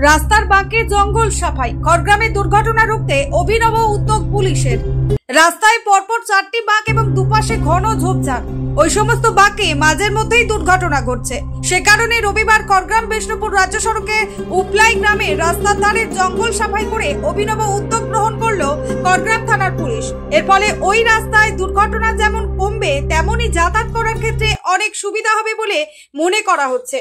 রাস্তার বাঁকে জঙ্গল সাফাই, খড়গ্রামে দুর্ঘটনা রুখতে অভিনব উদ্যোগ পুলিশের। রাস্তায় পরপর 4টি বাঁক এবং দুপাশে ঘন ঝোপঝাড়, ওই সমস্ত বাঁকে মাঝের মধ্যেই দুর্ঘটনা ঘটছে। সে কারণে রবিবার খড়গ্রাম বিষ্ণুপুর রাজ্য সড়কে উপলাই গ্রামে রাস্তার ধারে জঙ্গল সাফাই করে অভিনব উদ্যোগ গ্রহণ করলো খড়গ্রাম থানার পুলিশ। এর ফলে ওই রাস্তায় দুর্ঘটনা যেমন কমবে, তেমনই যাতায়াত করার ক্ষেত্রে অনেক সুবিধা হবে বলে মনে করা হচ্ছে।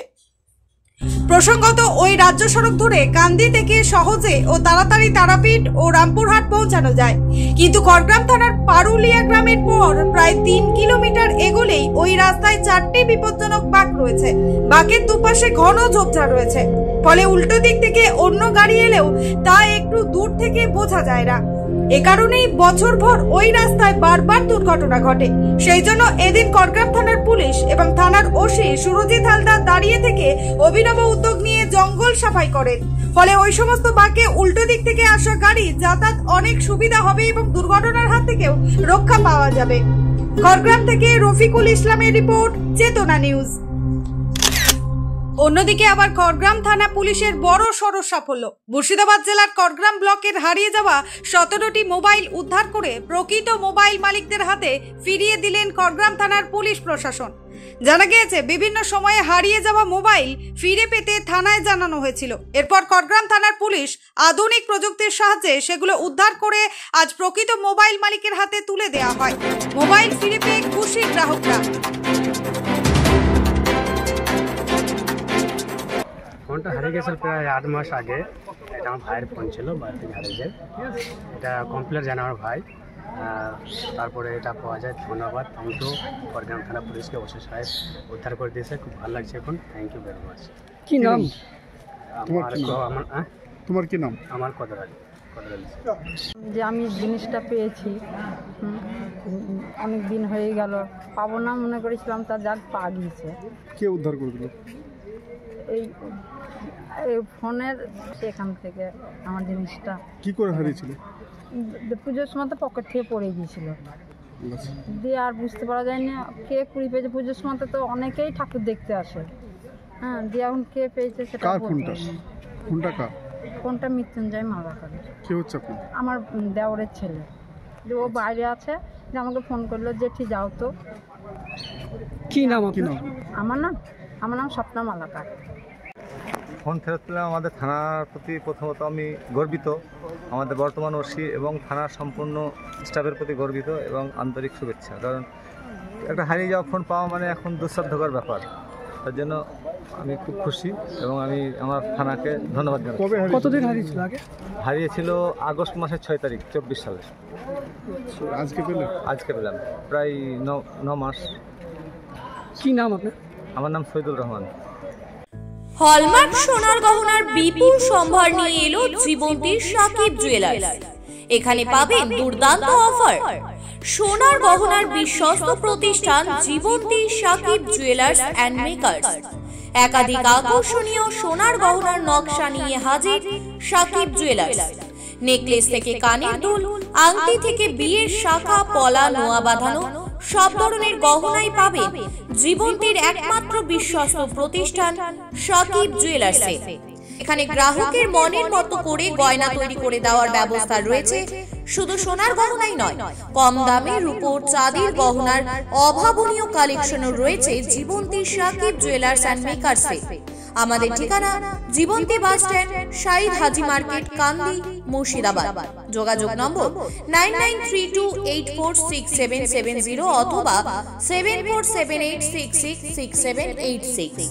প্রসঙ্গত, ওই রাজ্য সড়ক ধরে কান্দি থেকে সহজে ও তাড়াতাড়ি তারাপীঠ ও রামপুরহাট পৌঁছানো যায়, কিন্তু খড়গ্রাম থানার পারুলিয়া গ্রামের পর প্রায় 3 কিলোমিটার এগোলেই ওই রাস্তায় 4টি বিপজ্জনক বাঁক রয়েছে। বাঁকের দুপাশে ঘন ঝোপঝাড় রয়েছে, ফলে উল্টো দিক থেকে অন্য গাড়ি এলেও তা একটু দূর থেকে বোঝা যায় না। এ কারণেই বছরভর ওই রাস্তায় বারবার দুর্ঘটনা ঘটে। সেই জন্য এদিন খড়গ্রাম থানার পুলিশ এবং থানার ওসি সুরজিৎ হালদার দাঁড়িয়ে থেকে অভিনব উদ্যোগ নিয়ে জঙ্গল সাফাই করেন। ফলে ওই সমস্ত বাঁকে উল্টো দিক থেকে আসা গাড়ি যাতায়াত অনেক সুবিধা হবে এবং দুর্ঘটনার হাত থেকেও রক্ষা পাওয়া যাবে। খড়গ্রাম থেকে রফিকুল ইসলামের রিপোর্ট, চেতনা নিউজ। অন্যদিকে আবার খড়গ্রাম থানা পুলিশের বড় সড় সাফল্য। মুর্শিদাবাদ জেলার খড়গ্রাম ব্লকের হারিয়ে যাওয়া 17টি মোবাইল উদ্ধার করে প্রকৃত মোবাইল মালিকদের হাতে ফিরিয়ে দিলেন খড়গ্রাম থানার পুলিশ প্রশাসন। জানা গিয়েছে, বিভিন্ন সময়ে হারিয়ে যাওয়া মোবাইল ফিরে পেতে থানায় জানানো হয়েছিল। এরপর খড়গ্রাম থানার পুলিশ আধুনিক প্রযুক্তির সাহায্যে সেগুলো উদ্ধার করে আজ প্রকৃত মোবাইল মালিকের হাতে তুলে দেওয়া হয়। মোবাইল ফিরে পেয়ে খুশি গ্রাহকরা। ফোনটা হারিয়ে গেছিল প্রায় 8 মাস আগে। এটা আমার ভাইয়ের ফোন ছিল, বাড়ি থেকে হারিয়ে যায়। এটা কমপ্লেন জানা আমার ভাই, তারপরে এটা পাওয়া যায়। ধন্যবাদ, থ্যাংক ইউ খড়গ্রাম থানা পুলিশকে, ওসি সাহেব উদ্ধার করে দিয়েছে, খুব ভালো লাগছে এখন। Thank you very much. কি নাম তোমার? কি নাম? আমার কদর আলী। যে আমি জিনিসটা পেয়েছি, অনেক দিন হয়ে গেল, পাবো না মনে করেছিলাম, তার যাক পা গিয়েছে। কে উদ্ধার করে দিল? এই ফোনের সেখান থেকে আমার জিনিসটা। কি করে হারিয়েছিল? পুজোর সময় তো পকেট থেকে পড়ে গিয়েছিল, দিয়ে আর বুঝতে পারা যায় না কে কুড়ি পেয়েছে। পুজোর সময় তো অনেকেই ঠাকুর দেখতে আসে, হ্যাঁ, দিয়ে এখন কে পেয়েছে সেটা। ফোনটা মৃত্যুঞ্জয় মালাকারের। কে হচ্ছে আপনার? আমার দেওরের ছেলে, যে ও বাইরে আছে, যে আমাকে ফোন করলো যে ঠিক যাও তো। কি নাম? আমার নাম স্বপ্না মালাকার। ফোন ফেরত পেলাম। আমাদের থানার প্রতি প্রথমত আমি গর্বিত, আমাদের বর্তমান ওসি এবং থানার সম্পূর্ণ স্টাফের প্রতি গর্বিত এবং আন্তরিক শুভেচ্ছা। কারণ একটা হারিয়ে যাওয়া ফোন পাওয়া মানে এখন দুঃসাধ্যকর ব্যাপার। তার জন্য আমি খুব খুশি এবং আমি আমার থানাকে ধন্যবাদ জানাই। কতদিন হারিয়েছিল আগে? হারিয়েছিল আগস্ট মাসের 6 তারিখ 24 সালে। আজকে পেলাম প্রায় 9 মাস। কি নাম আপনার? আমার নাম শহীদুল রহমান। হলমার্ক সোনার গহনার বিপুল সম্ভার নিয়ে এলো জীবন্তীর সাকিব জুয়েলার্স। এখানে পাবেন দুর্দান্ত অফার। সোনার গহনার বিশ্বস্ত প্রতিষ্ঠান জীবন্তী সাকিব জুয়েলার্স অ্যান্ড মেকার্স। একাধিক আকর্ষণীয় সোনার গহনার নকশা নিয়ে হাজির সাকিব জুয়েলার্স। নেকলেস থেকে কানের দুল, আংটি থেকে বিয়ের শাখা, পলা, নোয়া বাঁধানো সব ধরনের গহনাই পাবেন জীবন্তীর একমাত্র বিশ্বস্ত প্রতিষ্ঠান সাকিব জুয়েলার্সে। এখানে গ্রাহকের মনের মতো করে গয়না তৈরি করে দেওয়ার ব্যবস্থা রয়েছে। শুধু সোনার গহনাই নয়, কম দামে রূপোর, চাঁদির গহনার অভাবনীয় কালেকশনও রয়েছে জীবন্তী সাকিব জুয়েলার্স অ্যান্ড মেকার্সে। আমাদের ঠিকানা জীবন্তী বাস স্ট্যান্ড, শাহিদ হাজি মার্কেট, কান্দি, মুর্শিদাবাদ। যোগাযোগ নম্বর 9932846770 অথবা 7478666786।